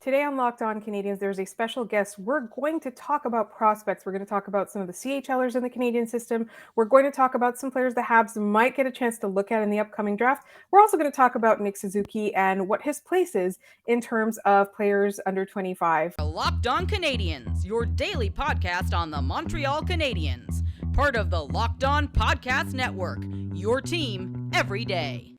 Today on Locked On Canadiens, there's a special guest. We're going to talk about prospects. We're going to talk about some of the CHLers in the Canadian system. We're going to talk about some players the Habs might get a chance to look at in the upcoming draft. We're also going to talk about Nick Suzuki and what his place is in terms of players under 25. Locked On Canadiens, your daily podcast on the Montreal Canadiens. Part of the Locked On Podcast Network, your team every day.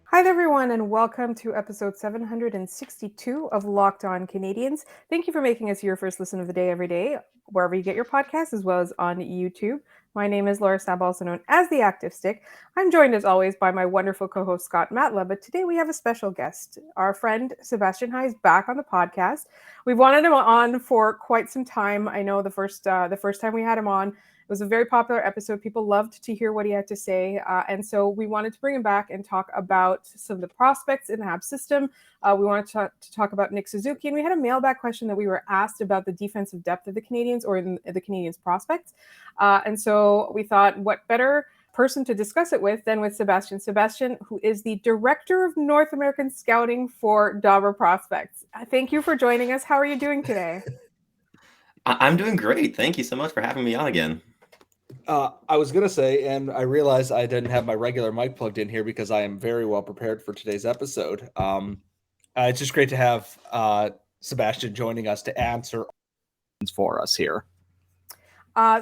Hi there, everyone, and welcome to episode 762 of Locked On Canadiens. Thank you for making us your first listen of the day every day, wherever you get your podcasts, as well as on YouTube. My name is Laura Stab, also known as The Active Stick. I'm joined, as always, by my wonderful co-host, Scott Matla, but today we have a special guest. Our friend Sebastian High is back on the podcast. We've wanted him on for quite some time. I know the first time we had him on, it was a very popular episode. People loved to hear what he had to say. And so we wanted to bring him back and talk about some of the prospects in the Habs system. We wanted to talk about Nick Suzuki. And we had a mailbag question that we were asked about the defensive depth of the Canadiens or in the Canadiens prospects. And so we thought, what better person to discuss it with than with Sebastian. Sebastian, who is the Director of North American Scouting for Dobber Prospects. Thank you for joining us. How are you doing today? I'm doing great. Thank you so much for having me on again. I was going to say, and I realized I didn't have my regular mic plugged in here because I am very well prepared for today's episode. It's just great to have Sebastian joining us to answer for us here.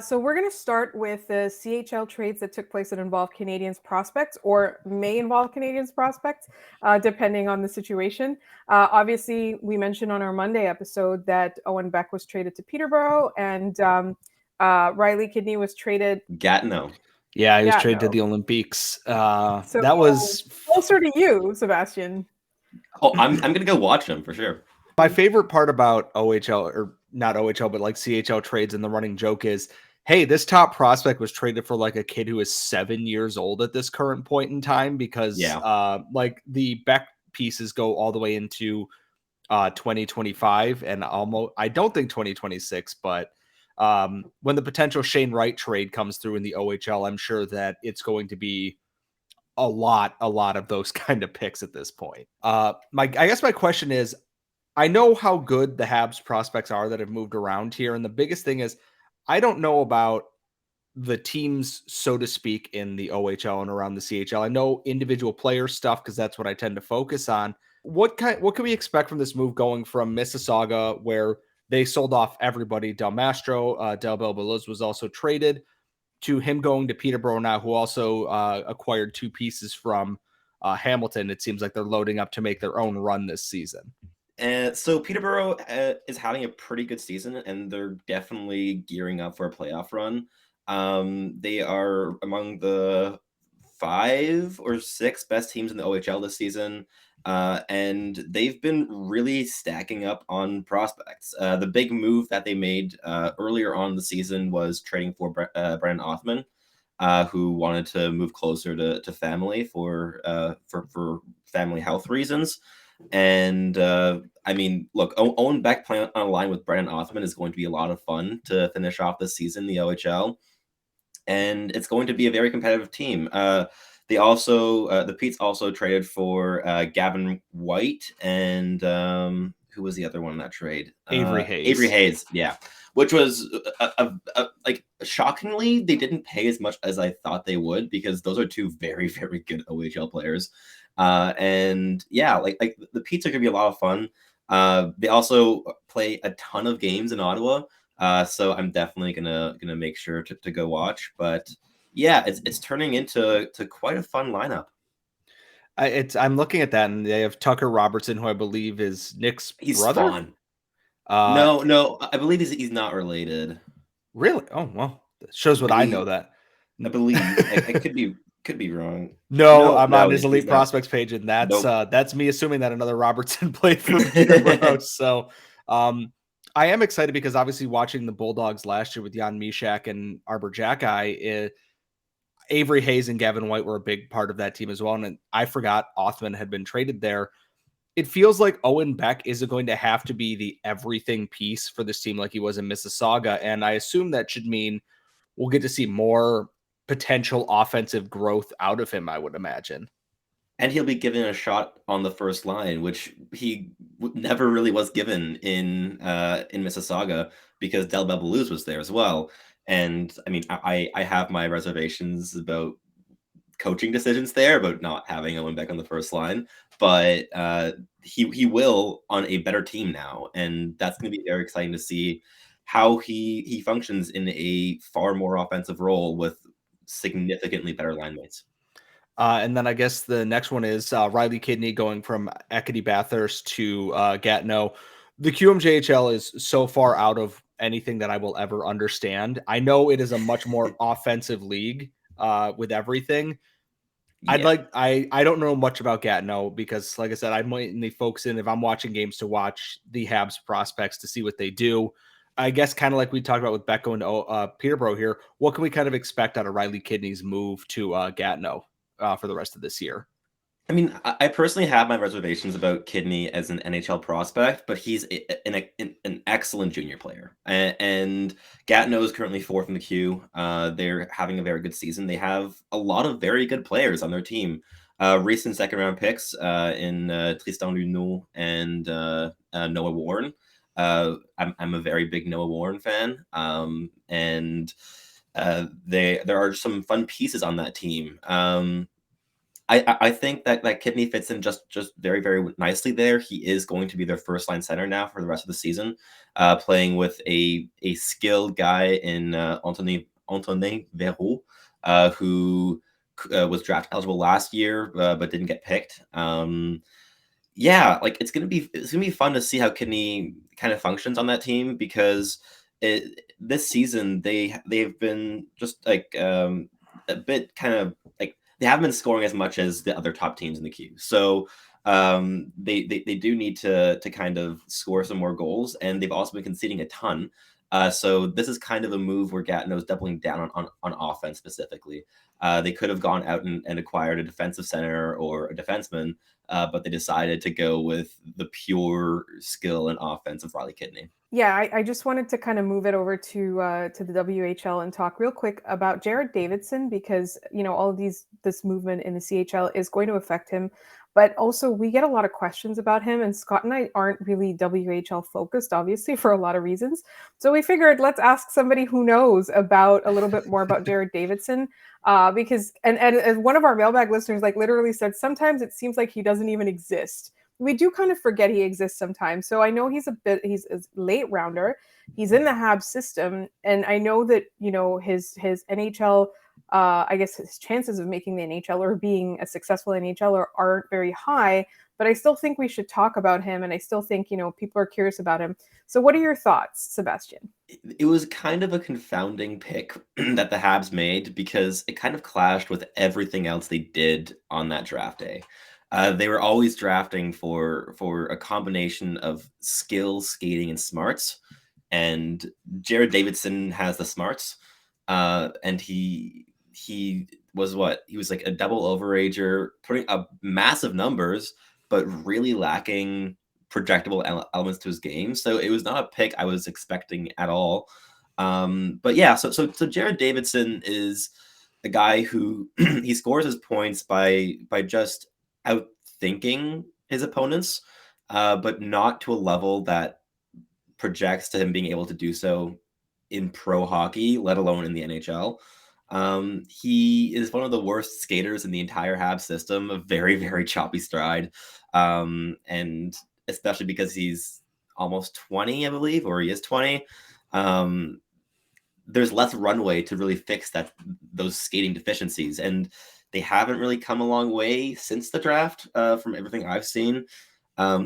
So we're going to start with the CHL trades that took place that involve Canadiens prospects or may involve Canadiens prospects, depending on the situation. Obviously, we mentioned on our Monday episode that Owen Beck was traded to Peterborough and Riley Kidney was traded. Gatineau. Yeah, he was traded to the Olympiques. So that was closer to you, Sebastian. Oh, I'm gonna go watch them for sure. My favorite part about OHL, or not OHL, but like CHL trades, and the running joke is, hey, this top prospect was traded for like a kid who is 7 years old at this current point in time, because like the Beck pieces go all the way into 2025 and almost, I don't think 2026, but when the potential Shane Wright trade comes through in the OHL, I'm sure that it's going to be a lot of those kind of picks at this point. I guess my question is, I know how good the Habs prospects are that have moved around here. And the biggest thing is, I don't know about the teams, so to speak, in the OHL and around the CHL. I know individual player stuff because that's what I tend to focus on. What can we expect from this move going from Mississauga, where they sold off everybody? Del Mastro, Del Belbaluz was also traded, to him going to Peterborough now, who also acquired two pieces from Hamilton. It seems like they're loading up to make their own run this season. So Peterborough is having a pretty good season, and they're definitely gearing up for a playoff run. They are among the 5 or 6 best teams in the OHL this season. And they've been really stacking up on prospects. The big move that they made earlier on in the season was trading for Brennan Othman, who wanted to move closer to family for family health reasons. And I mean, look, Owen Beck playing on a line with Brennan Othman is going to be a lot of fun to finish off this season in the OHL. And it's going to be a very competitive team. They also, the Petes also traded for Gavin White and who was the other one in that trade? Avery Hayes. Avery Hayes, yeah. Which was like shockingly, they didn't pay as much as I thought they would, because those are two very, very good OHL players. And yeah, like the Petes are gonna be a lot of fun. They also play a ton of games in Ottawa, so I'm definitely gonna make sure to go watch. But yeah, it's turning into quite a fun lineup. I'm looking at that, and they have Tucker Robertson, who I believe is Nick's brother. Fun. No, I believe he's not related. Really? Oh well, that shows what I know. That I believe I could be wrong. No, I'm on his elite prospects page, and that's me assuming that another Robertson played for Peterborough. So I am excited because obviously watching the Bulldogs last year with Jan Mysak and Arbor Jacki, Avery Hayes and Gavin White were a big part of that team as well. And I forgot Othman had been traded there. It feels like Owen Beck is going to have to be the everything piece for this team like he was in Mississauga. And I assume that should mean we'll get to see more potential offensive growth out of him, I would imagine. And he'll be given a shot on the first line, which he never really was given in Mississauga because Del Bebelouz was there as well. And I mean, I have my reservations about coaching decisions there about not having Owen Beck on the first line, but he will on a better team now, and that's going to be very exciting to see how he functions in a far more offensive role with significantly better line mates. And then I guess the next one is Riley Kidney going from Ekity Bathurst to Gatineau. The QMJHL is so far out of anything that I will ever understand. I know it is a much more offensive league with everything. Yeah. I don't know much about Gatineau because, like I said, I'm mainly focusing if I'm watching games to watch the Habs prospects to see what they do. I guess kind of like we talked about with Beck and Peterborough here. What can we kind of expect out of Riley Kidney's move to Gatineau for the rest of this year? I mean, I personally have my reservations about Kidney as an NHL prospect, but he's an excellent junior player. And Gatineau is currently fourth in the queue. They're having a very good season. They have a lot of very good players on their team. Recent second-round picks in Tristan Luneau and Noah Warren. I'm a very big Noah Warren fan. And there are some fun pieces on that team. I think that Kidney fits in just very, very nicely there. He is going to be their first line center now for the rest of the season, playing with a skilled guy in Antonin Verreau, who was draft eligible last year but didn't get picked. Yeah, like it's gonna be fun to see how Kidney kind of functions on that team because this season they've been just like a bit kind of like. They haven't been scoring as much as the other top teams in the queue. So they do need to kind of score some more goals, and they've also been conceding a ton. So this is kind of a move where Gatineau is doubling down on offense specifically. They could have gone out and acquired a defensive center or a defenseman, but they decided to go with the pure skill and offense of Riley Kidney. Yeah, I just wanted to kind of move it over to the WHL and talk real quick about Jarred Davidson because, you know, all of this movement in the CHL is going to affect him. But also we get a lot of questions about him, and Scott and I aren't really WHL focused, obviously, for a lot of reasons. So we figured let's ask somebody who knows about a little bit more about Jarred Davidson because and one of our mailbag listeners like literally said sometimes it seems like he doesn't even exist. We do kind of forget he exists sometimes. So I know he's a late rounder. He's in the Habs system. And I know that, you know, his NHL, I guess his chances of making the NHL or being a successful NHLer aren't very high, but I still think we should talk about him. And I still think, you know, people are curious about him. So what are your thoughts, Sebastian? It was kind of a confounding pick that the Habs made because it kind of clashed with everything else they did on that draft day. They were always drafting for a combination of skill, skating, and smarts. And Jarred Davidson has the smarts. And he was he was like a double overager, putting up massive numbers, but really lacking projectable elements to his game. So it was not a pick I was expecting at all. But yeah, so Jarred Davidson is a guy who he scores his points by just outthinking his opponents, but not to a level that projects to him being able to do so in pro hockey, let alone in the NHL. He is one of the worst skaters in the entire Habs system, a very, very choppy stride. And especially because he's almost 20, I believe, or he is 20. There's less runway to really fix those skating deficiencies. And they haven't really come a long way since the draft, from everything I've seen.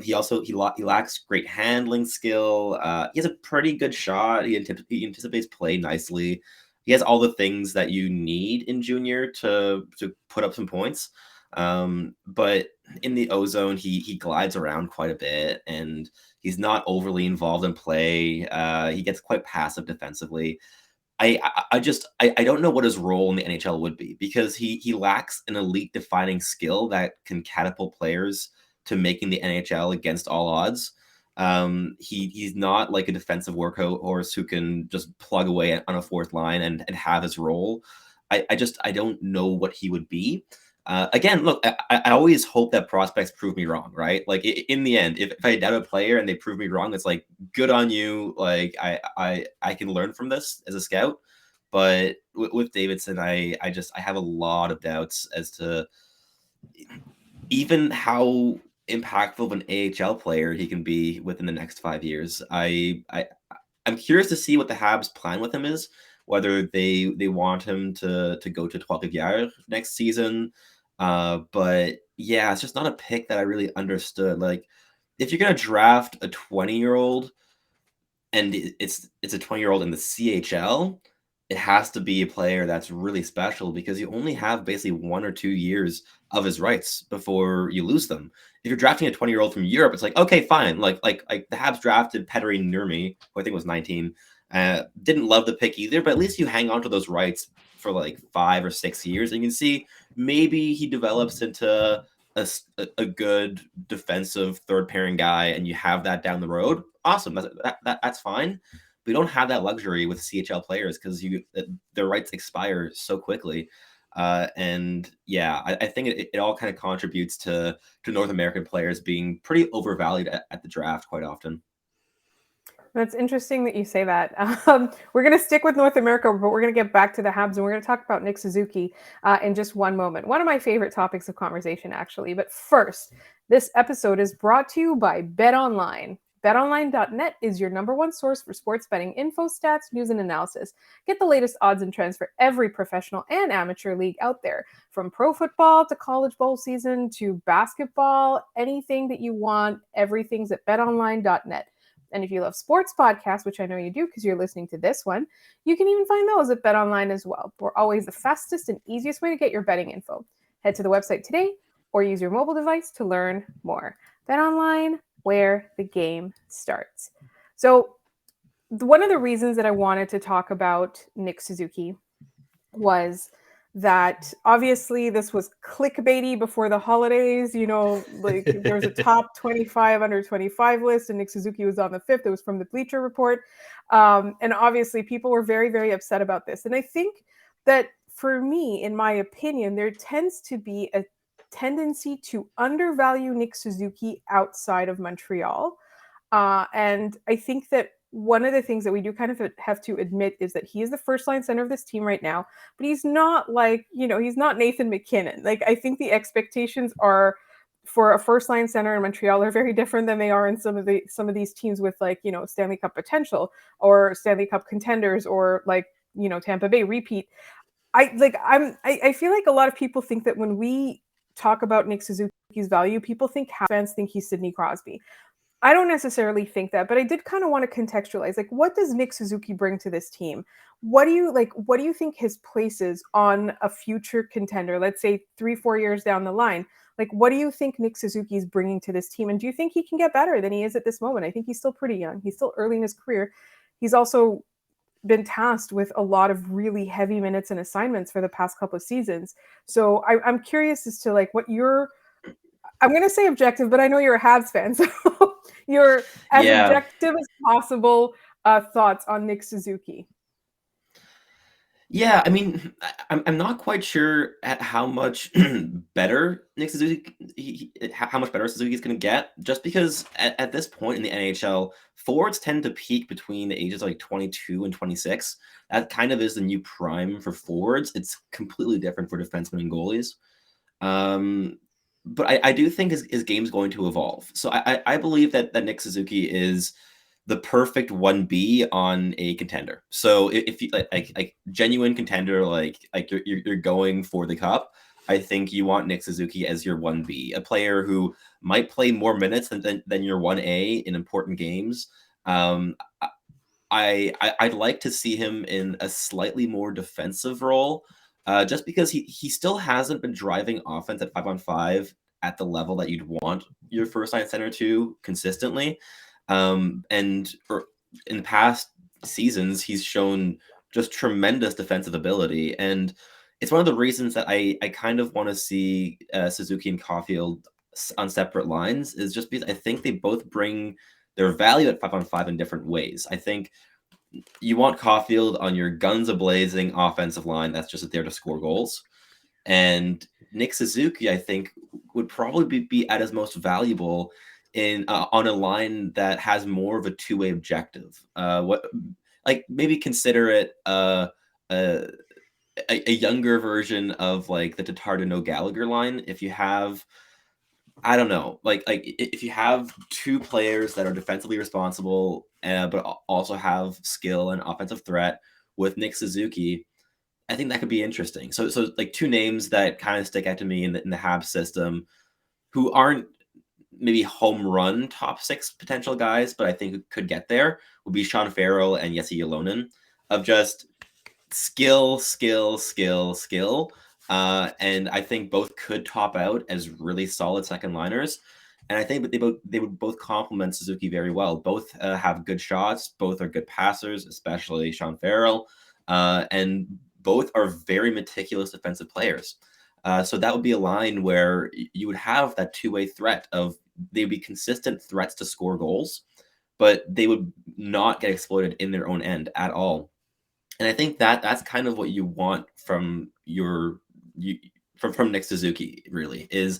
He lacks great handling skill. He has a pretty good shot. He anticipates play nicely. He has all the things that you need in junior to put up some points. But in the O-zone, he glides around quite a bit, and he's not overly involved in play. He gets quite passive defensively. I don't know what his role in the NHL would be, because he lacks an elite defining skill that can catapult players to making the NHL against all odds. He's not like a defensive workhorse who can just plug away on a fourth line and have his role. I don't know what he would be. Again, look, I always hope that prospects prove me wrong, right? Like in the end, if I doubt a player and they prove me wrong, it's like, good on you. Like I can learn from this as a scout. But with Davidson, I have a lot of doubts as to even how impactful of an AHL player he can be within the next 5 years. I'm curious to see what the Habs' plan with him is, whether they want him to go to Trois-Rivières next season. But yeah, it's just not a pick that I really understood. Like, if you're gonna draft a 20-year-old and it's a 20-year-old in the CHL, it has to be a player that's really special, because you only have basically 1 or 2 years of his rights before you lose them. If you're drafting a 20-year-old from Europe, it's like, okay, fine. Like the Habs drafted Petteri Nurmi, who I think was 19. Didn't love the pick either, but at least you hang on to those rights for like 5 or 6 years, and you can see maybe he develops into a good defensive third pairing guy, and you have that down the road. Awesome, that's fine. We don't have that luxury with CHL players, because their rights expire so quickly. And yeah, I think it all kind of contributes to North American players being pretty overvalued at the draft quite often. That's interesting that you say that. We're going to stick with North America, but we're going to get back to the Habs, and we're going to talk about Nick Suzuki in just one moment. One of my favorite topics of conversation, actually. But first, this episode is brought to you by BetOnline. BetOnline.net is your #1 source for sports betting info, stats, news, and analysis. Get the latest odds and trends for every professional and amateur league out there. From pro football to college bowl season to basketball, anything that you want, everything's at BetOnline.net. And if you love sports podcasts, which I know you do because you're listening to this one, you can even find those at BetOnline as well. We're always the fastest and easiest way to get your betting info. Head to the website today or use your mobile device to learn more. BetOnline, where the game starts. So one of the reasons that I wanted to talk about Nick Suzuki was that obviously this was clickbaity before the holidays. Like there was a top 25 under 25 list, and Nick Suzuki was on the 5th. It was from the Bleacher Report. And obviously people were very, very upset about this. And I think that for me, in my opinion, there tends to be a tendency to undervalue Nick Suzuki outside of Montreal. And I think that one of the things that we do kind of have to admit is that he is the first line center of this team right now, but he's not like, he's not Nathan McKinnon. Like, I think the expectations are for a first line center in Montreal are very different than they are in some of these teams with, like, Stanley Cup potential or Stanley Cup contenders, or like, Tampa Bay repeat. I feel like a lot of people think that when we talk about Nick Suzuki's value, people think fans think he's Sidney Crosby. I don't necessarily think that, but I did kind of want to contextualize, like, what does Nick Suzuki bring to this team? What do you think his place is on a future contender? Let's say 3-4 years down the line. Like, what do you think Nick Suzuki is bringing to this team? And do you think he can get better than he is at this moment? I think he's still pretty young. He's still early in his career. He's also been tasked with a lot of really heavy minutes and assignments for the past couple of seasons. So I'm curious as to, like, what I'm going to say objective, but I know you're a Habs fan, so your objective as possible thoughts on Nick Suzuki. Yeah, I mean, I'm not quite sure at how much better Nick Suzuki, how much better Suzuki is going to get, just because at this point in the NHL, forwards tend to peak between the ages of like 22 and 26. That kind of is the new prime for forwards. It's completely different for defensemen and goalies. But I do think his game's going to evolve. So I believe that Nick Suzuki is the perfect 1B on a contender. So if you like genuine contender, like you're going for the cup, I think you want Nick Suzuki as your 1B, a player who might play more minutes than your 1A in important games. I'd like to see him in a slightly more defensive role, just because he still hasn't been driving offense at 5-on-5 at the level that you'd want your first line center to consistently. And in past seasons, he's shown just tremendous defensive ability. And it's one of the reasons that I kind of want to see Suzuki and Caulfield on separate lines, is just because I think they both bring their value at 5-on-5 in different ways. I think you want Caulfield on your guns a-blazing offensive line that's just there to score goals. And Nick Suzuki, I think, would probably be at his most valuable in on a line that has more of a two-way objective. Maybe consider it a younger version of like the Tatar to Gallagher line. If you have, I don't know, if you have two players that are defensively responsible, but also have skill and offensive threat with Nick Suzuki, I think that could be interesting. So like two names that kind of stick out to me in the Habs system, who aren't maybe home run top 6 potential guys, but I think could get there, would be Sean Farrell and Jesse Ylonen, of just skill. And I think both could top out as really solid second liners. And I think that they would both complement Suzuki very well. Both have good shots. Both are good passers, especially Sean Farrell. And both are very meticulous defensive players. So that would be a line where you would have that two-way threat of they'd be consistent threats to score goals, but they would not get exploited in their own end at all. And I think that's kind of what you want from from Nick Suzuki, really, is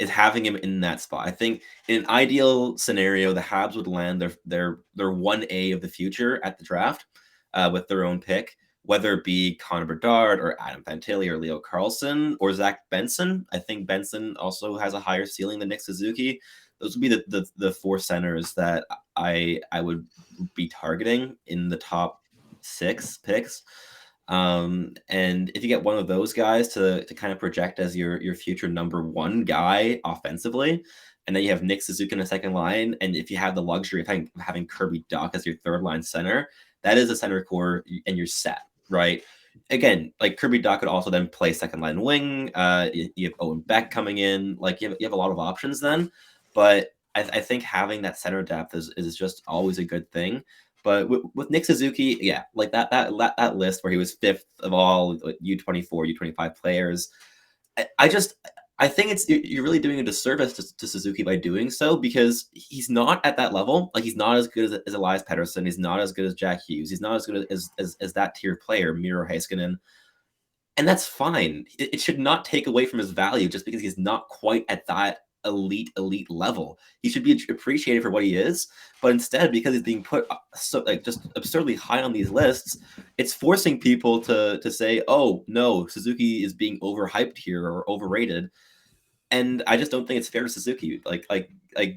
having him in that spot. I think in an ideal scenario, the Habs would land their 1A of the future at the draft with their own pick, whether it be Connor Bedard or Adam Fantilli or Leo Carlson or Zach Benson. I think Benson also has a higher ceiling than Nick Suzuki. Those would be the 4 centers that I would be targeting in the top 6 picks. And if you get one of those guys to kind of project as your future number 1 guy offensively, and then you have Nick Suzuki in a second line, and if you have the luxury of having Kirby Dach as your third line center, that is a center core, and you're set, right? Again, like Kirby Dach could also then play second line wing. You have Owen Beck coming in. Like you have a lot of options then. But I think having that center depth is just always a good thing. But with Nick Suzuki, yeah, like that list where he was 5th of all U24, U25 players, I think you're really doing a disservice to Suzuki by doing so, because he's not at that level. Like he's not as good as Elias Pettersson. He's not as good as Jack Hughes. He's not as good as that tier player, Miro Heiskanen. And that's fine. It should not take away from his value just because he's not quite at that elite level. He should be appreciated for what he is, but instead, because he's being put just absurdly high on these lists, it's forcing people to say, oh no, Suzuki is being overhyped here or overrated. And I just don't think it's fair to Suzuki. Like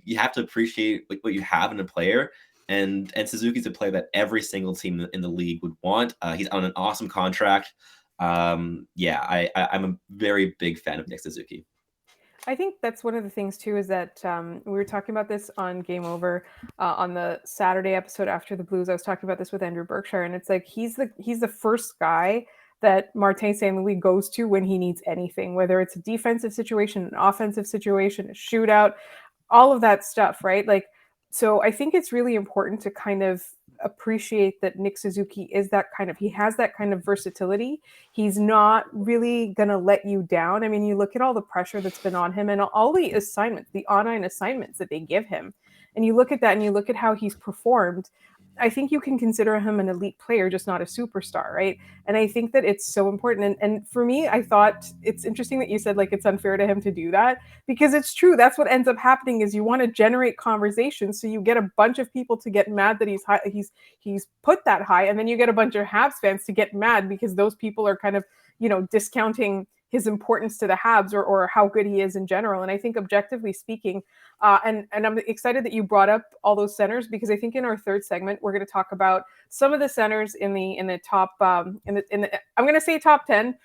you have to appreciate what you have in a player, and Suzuki's a player that every single team in the league would want. He's on an awesome contract. I'm a very big fan of Nick Suzuki. I think that's one of the things too, is that we were talking about this on Game Over on the Saturday episode after the Blues. I was talking about this with Andrew Berkshire, and it's like he's the first guy that Martin St. Louis goes to when he needs anything, whether it's a defensive situation, an offensive situation, a shootout, all of that stuff, right? Like, so I think it's really important to kind of appreciate that Nick Suzuki is he has that kind of versatility. He's not really going to let you down. I mean, you look at all the pressure that's been on him and all the assignments, the online assignments that they give him, and you look at that and you look at how he's performed. I think you can consider him an elite player, just not a superstar, right? And I think that it's so important. And for me, I thought it's interesting that you said like it's unfair to him to do that, because it's true. That's what ends up happening, is you want to generate conversation, so you get a bunch of people to get mad that he's high, he's put that high, and then you get a bunch of Habs fans to get mad because those people are kind of, discounting his importance to the Habs or how good he is in general. And I think objectively speaking, and I'm excited that you brought up all those centers, because I think in our third segment, we're going to talk about some of the centers in the top, I'm going to say top 10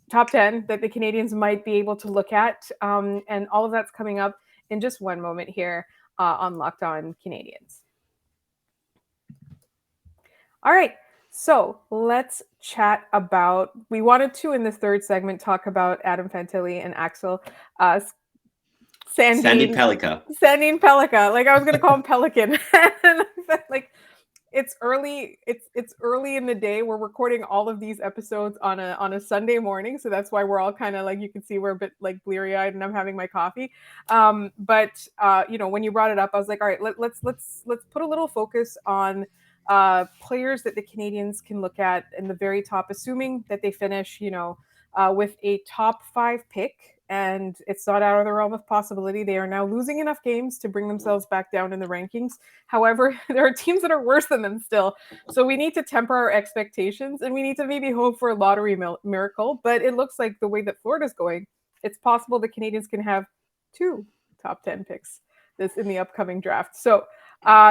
that the Canadiens might be able to look at. And all of that's coming up in just one moment here on Locked On Canadiens. All right. So let's chat about, we wanted to, in this third segment, talk about Adam Fantilli and Axel Sandin Pellikka. Like I was going to call him Pelican. Like it's early. It's early in the day. We're recording all of these episodes on a Sunday morning, so that's why we're all kind of like, you can see we're a bit like bleary eyed, and I'm having my coffee. But when you brought it up, I was like, all right, let's put a little focus on players that the Canadiens can look at in the very top, assuming that they finish, with a top 5 pick. And it's not out of the realm of possibility. They are now losing enough games to bring themselves back down in the rankings. However, there are teams that are worse than them still. So we need to temper our expectations, and we need to maybe hope for a lottery miracle. But it looks like the way that Florida's going, it's possible the Canadiens can have 2 top 10 picks in the upcoming draft. So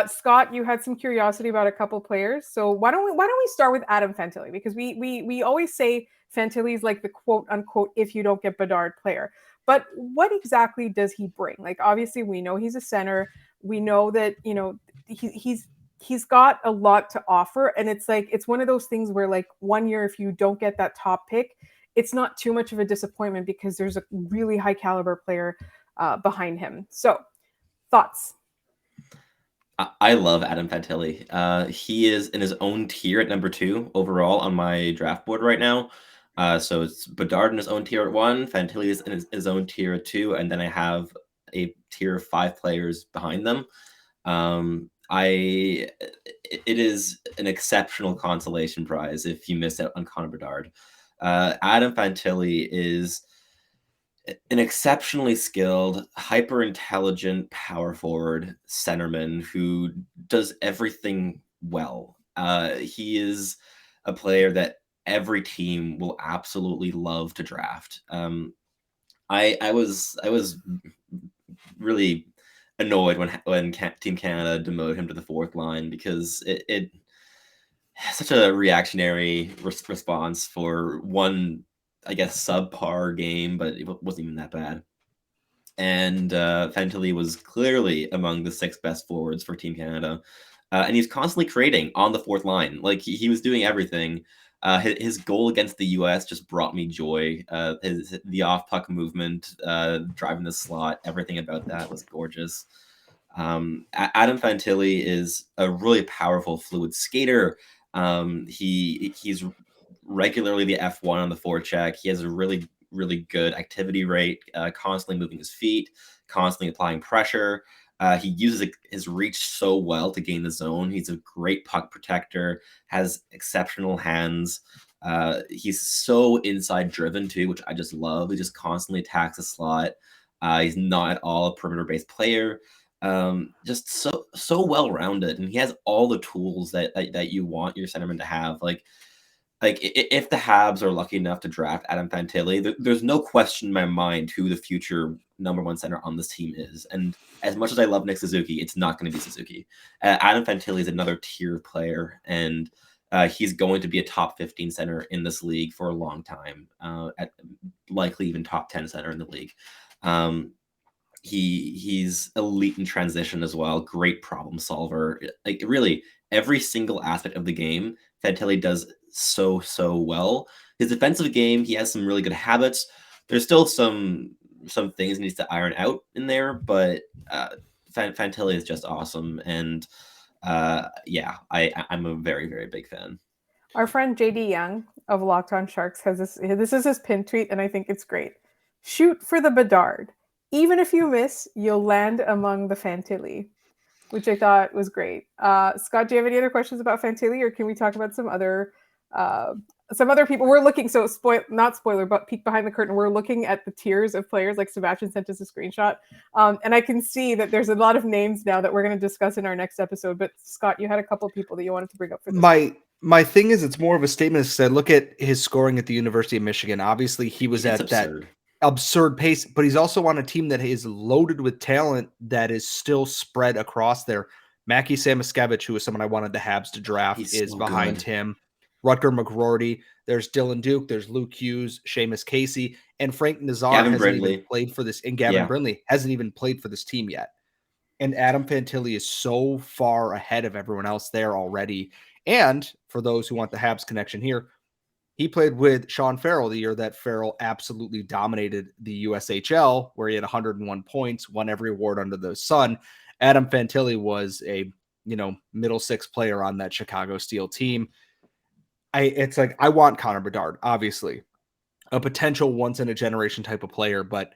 Scott, you had some curiosity about a couple players. So why don't we start with Adam Fantilli? Because we always say Fantilli is like the quote unquote if you don't get Bedard player. But what exactly does he bring? Like, obviously we know he's a center. We know that, he's got a lot to offer, and it's one of those things where, like, 1 year if you don't get that top pick, it's not too much of a disappointment because there's a really high caliber player behind him. So, thoughts? I love Adam Fantilli. He is in his own tier at number 2 overall on my draft board right now. So it's Bedard in his own tier at 1, Fantilli is in his own tier at 2, and then I have a tier of 5 players behind them. It is an exceptional consolation prize if you miss out on Connor Bedard. Adam Fantilli is an exceptionally skilled, hyper intelligent power forward centerman who does everything well. He is a player that every team will absolutely love to draft. I was really annoyed when Team Canada demoted him to the 4th line, because it such a reactionary response for one, I guess, subpar game, but it wasn't even that bad. And Fantilli was clearly among the 6 best forwards for Team Canada. And he's constantly creating on the 4th line. Like, he was doing everything. His goal against the U.S. just brought me joy. The off-puck movement, driving the slot, everything about that was gorgeous. Adam Fantilli is a really powerful, fluid skater. He's regularly the F1 on the forecheck. He has a really, really good activity rate, constantly moving his feet, constantly applying pressure. He uses his reach so well to gain the zone. He's a great puck protector, has exceptional hands. He's so inside driven too, which I just love. He just constantly attacks the slot. He's not at all a perimeter-based player. Just so well-rounded, and he has all the tools that you want your centerman to have. Like if the Habs are lucky enough to draft Adam Fantilli, there's no question in my mind who the future number 1 center on this team is. And as much as I love Nick Suzuki, it's not going to be Suzuki. Adam Fantilli is another tier player, and he's going to be a top 15 center in this league for a long time, at likely even top 10 center in the league. He's elite in transition as well. Great problem solver. Like, really, every single aspect of the game, Fantilli does so well. His defensive game, he has some really good habits. There's still some things he needs to iron out in there, but Fantilli is just awesome. And I'm a very, very big fan. Our friend JD Young of Locked On Sharks has this is his pin tweet, and I think it's great. Shoot for the Bedard. Even if you miss, you'll land among the Fantilli, which I thought was great. Scott, do you have any other questions about Fantilli, or can we talk about some other people? We're looking, so not spoiler, but peek behind the curtain. We're looking at the tiers of players. Like, Sebastian sent us a screenshot, and I can see that there's a lot of names now that we're going to discuss in our next episode. But Scott, you had a couple people that you wanted to bring up for this. My thing is, it's more of a statement. Said, look at his scoring at the University of Michigan. Obviously, he was at absurd. That absurd pace, but he's also on a team that is loaded with talent that is still spread across there. Mackie Samoskevich, who is someone I wanted the Habs to draft, is so behind him. Rutger McGroarty, there's Dylan Duke, there's Luke Hughes, Seamus Casey, and Frank Nazar hasn't even played for this, and Gavin Brindley hasn't even played for this team yet. And Adam Fantilli is so far ahead of everyone else there already. And for those who want the Habs connection here, he played with Sean Farrell the year that Farrell absolutely dominated the USHL, where he had 101 points, won every award under the sun. Adam Fantilli was a middle six player on that Chicago Steel team. It's like, I want Connor Bedard, obviously, a potential once in a generation type of player, but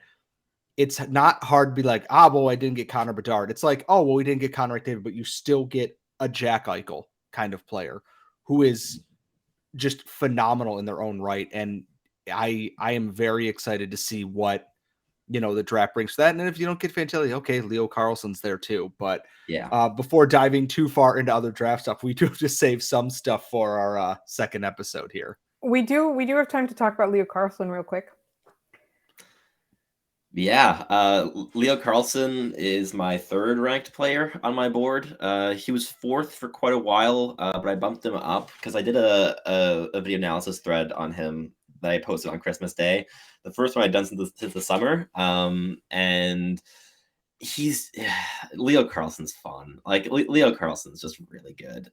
it's not hard to be like, well, I didn't get Connor Bedard. It's like, well, we didn't get Connor McDavid, but you still get a Jack Eichel kind of player who is just phenomenal in their own right. And I am very excited to see what, the draft brings to that. And if you don't get Fantilli, okay, Leo Carlsson's there too. But before diving too far into other draft stuff, we do have to save some stuff for our second episode here. We do have time to talk about Leo Carlsson real quick. Yeah, Leo Carlsson is my third ranked player on my board. He was fourth for quite a while, but I bumped him up because I did a video analysis thread on him that I posted on Christmas Day. The first one I'd done since the summer, and Leo Carlsson's fun. Like, Leo Carlsson's just really good.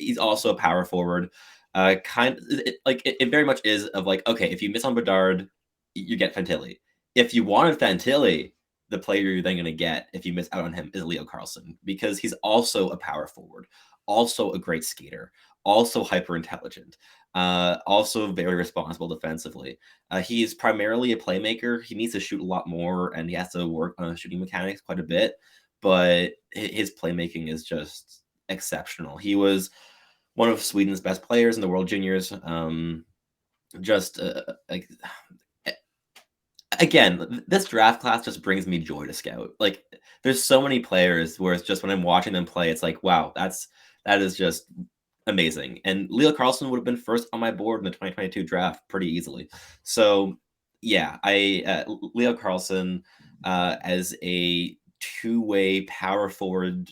He's also a power forward. It very much is of like, okay, if you miss on Bedard, you get Fantilli. If you wanted Fantilli, the player you're then going to get if you miss out on him is Leo Carlsson, because he's also a power forward, also a great skater, also hyper intelligent, also very responsible defensively. He's primarily a playmaker. He needs to shoot a lot more, and he has to work on his shooting mechanics quite a bit, but his playmaking is just exceptional. He was one of Sweden's best players in the World Juniors. Again, this draft class just brings me joy to scout. Like, there's so many players where it's just, when I'm watching them play, it's like, wow, that is just amazing. And Leo Carlsson would have been first on my board in the 2022 draft pretty easily. So yeah, Leo Carlsson as a two-way power forward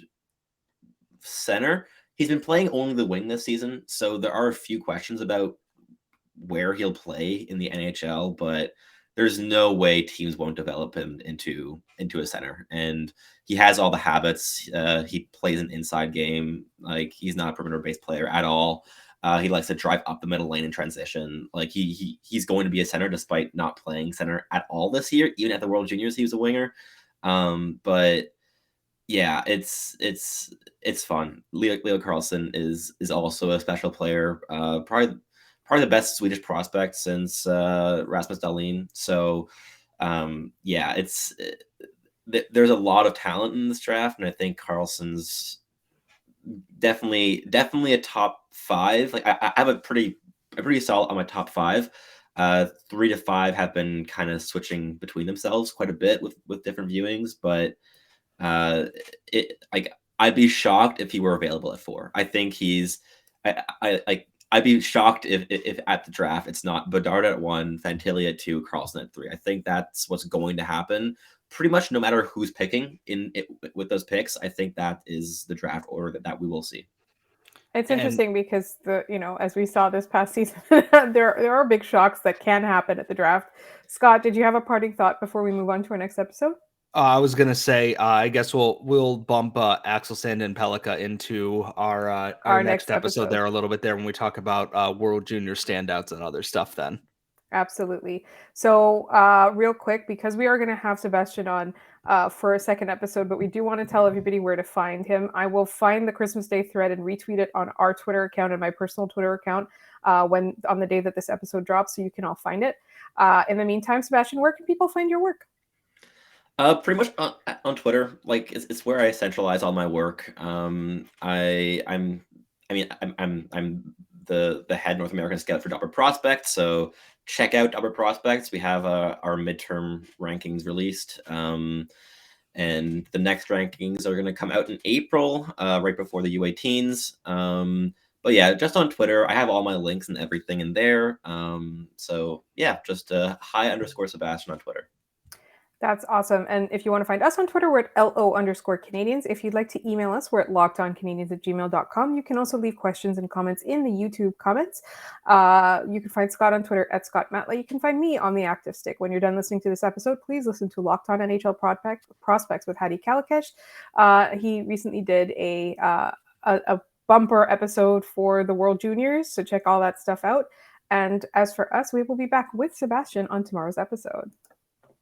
center. He's been playing only the wing this season, so there are a few questions about where he'll play in the NHL, but there's no way teams won't develop him into a center. And he has all the habits. He plays an inside game. Like, he's not a perimeter-based player at all. He likes to drive up the middle lane in transition. Like, he's going to be a center despite not playing center at all this year. Even at the World Juniors, he was a winger. But yeah, it's fun. Leo Carlsson is also a special player. Probably the best Swedish prospect since Rasmus Dahlin. So yeah, there's a lot of talent in this draft, and I think Carlsson's definitely a top five. Like, I have a pretty solid on my top five. 3 to 5 have been kind of switching between themselves quite a bit with different viewings, but I'd be shocked if he were available at 4. I think I'd be shocked if at the draft it's not Bedard at 1, Fantilli at 2, Carlsson at 3. I think that's what's going to happen pretty much no matter who's picking with those picks. I think that is the draft order that we will see. It's interesting because as we saw this past season, there are big shocks that can happen at the draft. Scott, did you have a parting thought before we move on to our next episode? I was gonna say, I guess we'll bump Axel Sand and Pellikka into our next episode there a little bit there when we talk about World Junior standouts and other stuff then. Absolutely. So real quick, because we are going to have Sebastian on for a second episode, but we do want to tell everybody where to find him. I will find the Christmas Day thread and retweet it on our Twitter account and my personal Twitter account on the day that this episode drops, so you can all find it. In the meantime, Sebastian, where can people find your work? Pretty much on Twitter. Like, it's where I centralize all my work. I'm the head North American scout for Dobber Prospects, so check out Dobber Prospects. We have our midterm rankings released, and the next rankings are going to come out in April, right before the U18s. But yeah, just on Twitter, I have all my links and everything in there. So yeah, just _Sebastian on Twitter. That's awesome. And if you want to find us on Twitter, we're at LO_Canadiens. If you'd like to email us, we're at lockedoncanadiens@gmail.com. You can also leave questions and comments in the YouTube comments. You can find Scott on Twitter at Scott Matla. You can find me on the Active Stick. When you're done listening to this episode, please listen to Locked On NHL Prospects with Hadi Kalikesh. He recently did a bumper episode for the World Juniors, so check all that stuff out. And as for us, we will be back with Sebastian on tomorrow's episode.